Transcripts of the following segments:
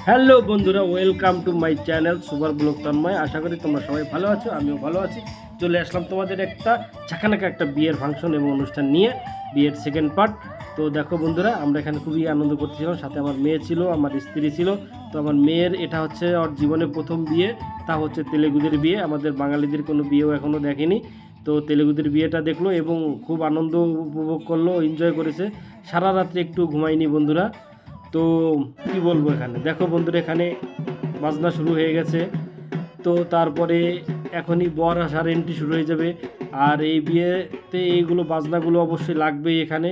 Hello বন্ধুরা, welcome to my channel super blog Tanmoy. আশা করি তোমরা সবাই ভালো আছো, আমিও ভালো আছি। চলে আসলাম তোমাদের একটা ঝাঁকানাকা একটা বিয়ের ফাংশন এবং অনুষ্ঠান নিয়ে, বিয়ের সেকেন্ড পার্ট। তো দেখো বন্ধুরা, আমরা এখানে খুবই আনন্দ করতেছিলাম। সাথে আমার মেয়ে ছিল, আমার স্ত্রী ছিল। তো আমার মেয়ের এটা হচ্ছে ওর জীবনে প্রথম বিয়ে, তা হচ্ছে তেলেগুদের বিয়ে। আমাদের বাঙালিদের কোনো বিয়েও এখনও দেখেনি। তো তেলেগুদের বিয়েটা দেখলো এবং খুব আনন্দ উপভোগ করলো, এনজয় করেছে। সারা রাত্রে একটু ঘুমায়নি বন্ধুরা। তো কি বলবো, এখানে দেখো বন্ধুরা, এখানে বাজনা শুরু হয়ে গেছে। তো তারপরে এখনই বর আসার এন্ট্রি শুরু হয়ে যাবে। আর এই বিয়েতে এইগুলো বাজনাগুলো অবশ্যই লাগবেই এখানে।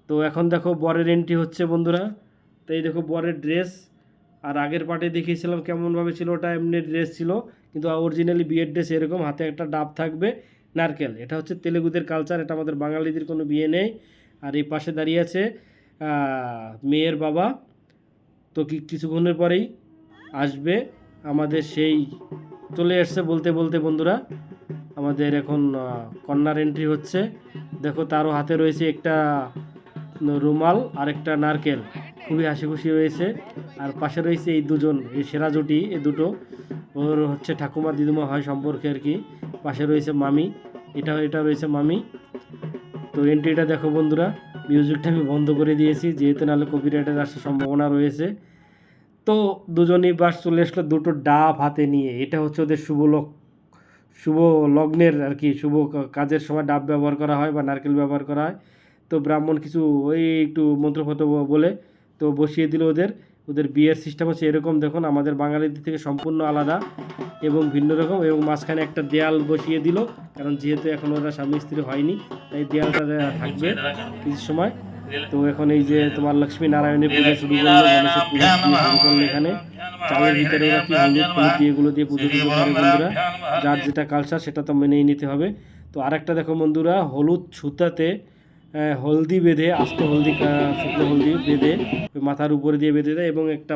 তো এখন দেখো বরের এন্ট্রি হচ্ছে বন্ধুরা। তো এই দেখো বরের ড্রেস। আর আগের পার্টে দেখিয়েছিলাম কেমনভাবে ছিল, ওটা এমনি ড্রেস ছিল, কিন্তু অরিজিনালি বিয়ের ড্রেস এরকম, হাতে একটা ডাব থাকবে, নারকেল। এটা হচ্ছে তেলেগুদের কালচার, এটা আমাদের বাঙালিদের কোনো বিয়ে নেই। আর এই পাশে দাঁড়িয়ে আছে মেয়ের বাবা। তো কিছুক্ষণের পরেই আসবে আমাদের সেই, চলে এসছে বলতে বলতে বন্ধুরা। আমাদের এখন কন্যার এন্ট্রি হচ্ছে। দেখো তারও হাতে রয়েছে একটা রুমাল আর একটা নারকেল, খুবই হাসি খুশি রয়েছে। আর পাশে রয়েছে এই দুজন, এই সেরা জুটি, এই দুটো ওর হচ্ছে ঠাকুমা দিদিমা হয় সম্পর্কে আর কি। পাশে রয়েছে মামি, এটা রয়েছে মামি। তো এন্ট্রিটা দেখো বন্ধুরা। মিউজিকটা আমি বন্ধ করে দিয়েছি, যেহেতু নাহলে কপিরাইটের আসার সম্ভাবনা রয়েছে। তো দুজনেই বাস চলে আসলো দুটো ডাব হাতে নিয়ে। এটা হচ্ছে ওদের শুভ লগ্নের আর কি, শুভ কাজের সময় ডাব ব্যবহার করা হয় বা নারকেল ব্যবহার করা হয়। তো ব্রাহ্মণ কিছু ওই একটু মন্ত্রফত বলে তো বসিয়ে দিল ওদের। ওদের বিয়ের সিস্টেম হচ্ছে এরকম, দেখুন আমাদের বাঙালিদের থেকে সম্পূর্ণ আলাদা এবং ভিন্ন রকম। এবং মাঝখানে একটা দেয়াল বসিয়ে দিল, কারণ যেহেতু এখন ওরা স্বামী স্ত্রী হয়নি, তাই দেয়ালটা থাকবে কিছু সময়। তো এখন এই যে তোমার লক্ষ্মী নারায়ণের পুজো শুরু করলো, গণেশের পুজো শুরু করলো। এখানে চালের ভিতরে ওরা কি হলুদ দিয়ে এগুলো দিয়ে পুজো টুজো করে বন্ধুরা। যার যেটা কালচার সেটা তো মেনেই নিতে হবে। তো আরেকটা দেখো বন্ধুরা, হলুদ সুতাতে হলদি বেঁধে, আস্ত হলদি, শুকনো হলদি বেঁধে মাথার উপরে দিয়ে বেঁধে দেয়, এবং একটা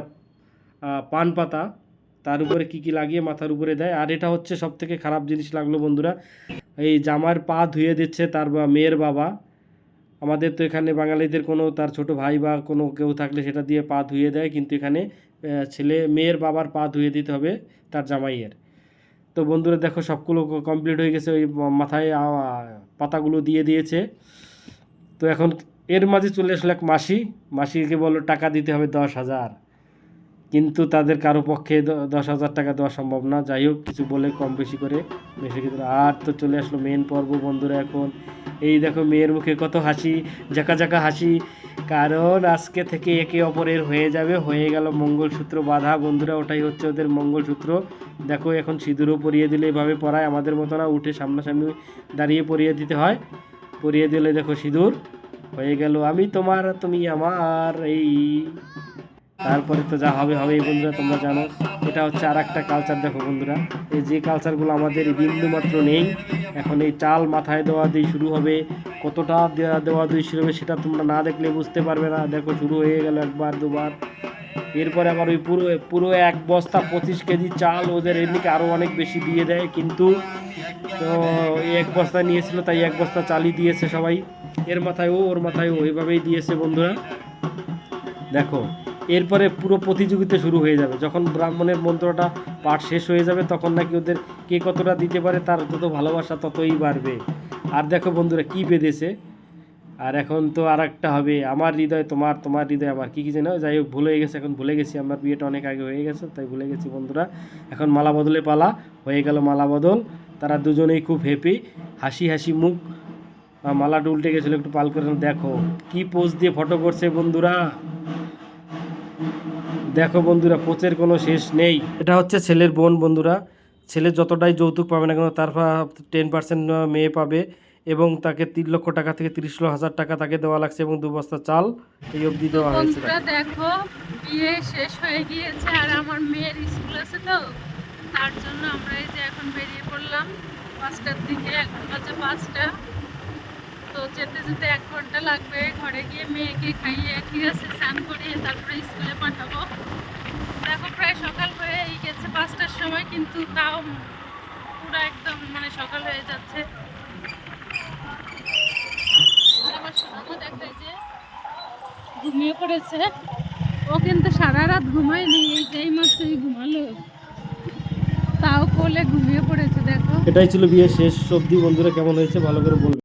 পান পাতা তার উপরে কি লাগিয়ে মাথার উপরে দেয়। আর এটা হচ্ছে সব থেকে খারাপ জিনিস লাগলো বন্ধুরা, এই জামার পা ধুয়ে দিচ্ছে তার মেয়ের বাবা। আমাদের তো এখানে বাঙালিদের কোনো তার ছোট ভাই বা কোনো কেউ থাকলে সেটা দিয়ে পা ধুয়ে দেয়, কিন্তু এখানে মেয়ের বাবার পা ধুয়ে দিতে হবে তার জামাইয়ের। তো বন্ধুরা দেখো সবগুলো কমপ্লিট হয়ে গেছে, ওই মাথায় পাতাগুলো দিয়ে দিয়েছে। তো এখন এর মাঝে চলে আসলো এক মাসিকে বললো টাকা দিতে হবে 10,000, কিন্তু তাদের কারো পক্ষে 10,000 টাকা দেওয়া সম্ভব না। যাই হোক কিছু বলে কম বেশি করে আর তো চলে আসলো মেন পর্ব বন্ধুরা। এখন এই দেখো মেয়ের মুখে কত হাসি, ঝাঁকা হাসি, কারণ আজকে থেকে একে অপরের হয়ে গেল মঙ্গলসূত্র বাঁধা বন্ধুরা। ওটাই হচ্ছে ওদের মঙ্গলসূত্র। দেখো এখন সিঁদুরও পরিয়ে দিলে, এভাবে পরায়, আমাদের মতো না উঠে সামনাসামনি দাঁড়িয়ে পরিয়ে দিতে হয়। পরিয়ে দিলে দেখো সিঁদুর হয়ে গেল, আমি তোমার তুমি আমার। এই তারপরে তো যা হবে হবে বন্ধুরা, তোমরা জানো। এটা হচ্ছে আর একটা কালচার। দেখো বন্ধুরা, এই যে কালচারগুলো আমাদের বিন্দু মাত্র নেই। এখন এই চাল মাথায় দেওয়া দিয়ে শুরু হবে, কতটা দেওয়া দিয়ে শুরু হবে সেটা তোমরা না দেখলে বুঝতে পারবে না। দেখো শুরু হয়ে গেল একবার দুবার, এরপরে আবার ওই পুরো 1 বস্তা 25 কেজি চাল, ওদের এমনিকে আরও অনেক বেশি দিয়ে দেয়, কিন্তু তো এই 1 বস্তা নিয়েছিল তাই 1 বস্তা চালই দিয়েছে সবাই। এর মাথায় ও, ওর মাথায় ও, এইভাবেই দিয়েছে বন্ধুরা। দেখো এরপরে পুরো প্রতিযোগিতা শুরু হয়ে যাবে, যখন ব্রাহ্মণের মন্ত্রটা পাঠ শেষ হয়ে যাবে তখন নাকি ওদের কে কতটা দিতে পারে তার যত ভালোবাসা ততই বাড়বে। আর দেখো বন্ধুরা কি বেঁধেছে। আর এখন তো আর একটা হবে, আমার হৃদয় তোমার, তোমার হৃদয় আমার, কী যেন, যাই হোক ভুলে গেছে, এখন ভুলে গেছি। আমার বিয়েটা অনেক আগে হয়ে গেছে তাই ভুলে গেছি বন্ধুরা। এখন মালা বদলে পালা, হয়ে গেল মালা বদল। তারা দুজনেই খুব হ্যাপি, হাসি মুখ। মালাটা উল্টে গেছিলো, একটু পাল করে দেখো কি পোজ দিয়ে ফটো করছে বন্ধুরা। দেখো বন্ধুরা পোচের কোনো শেষ নেই। এটা হচ্ছে ছেলের বোন বন্ধুরা। ছেলে যতটাই যৌতুক পাবে না কেন তার 10% মেয়ে পাবে, এবং তাকে 3 লক্ষ টাকা থেকে 30,000 টাকা তাকে দেওয়া লাগছে, এবং 2 বস্তা চাল এই অবধি দেওয়া হয়েছে। দেখো বিয়ে শেষ হয়ে গিয়েছে, আর আমার মেয়ের স্কুল আছে, তো তার জন্য আমরা এই যে এখন বেরিয়ে পড়লাম 5টার দিকে। এখন বাজে 5টা। তো যেতে 1 ঘন্টা লাগবে। ঘরে গিয়ে মেয়েকে খাইয়ে ঠিক আছে স্নান করিয়ে তারপরে স্কুলে পাঠাবো। দেখো প্রায় সকাল হয়ে গেছে 5টার সময়, কিন্তু তাও পুরো একদম মানে সকাল হয়ে যাচ্ছে। আমার শোনাবো, দেখো যে ঘুমিয়ে পড়েছে। ও কিন্তু সারা রাত ঘুমায়নি, এই যেই মাত্রই ঘুমালো, তাও কোলে ঘুমিয়ে পড়েছে। দেখো এটাই ছিল বিয়ের শেষ অবধি। বন্ধুরা কেমন হয়েছে ভালো করে বলবে।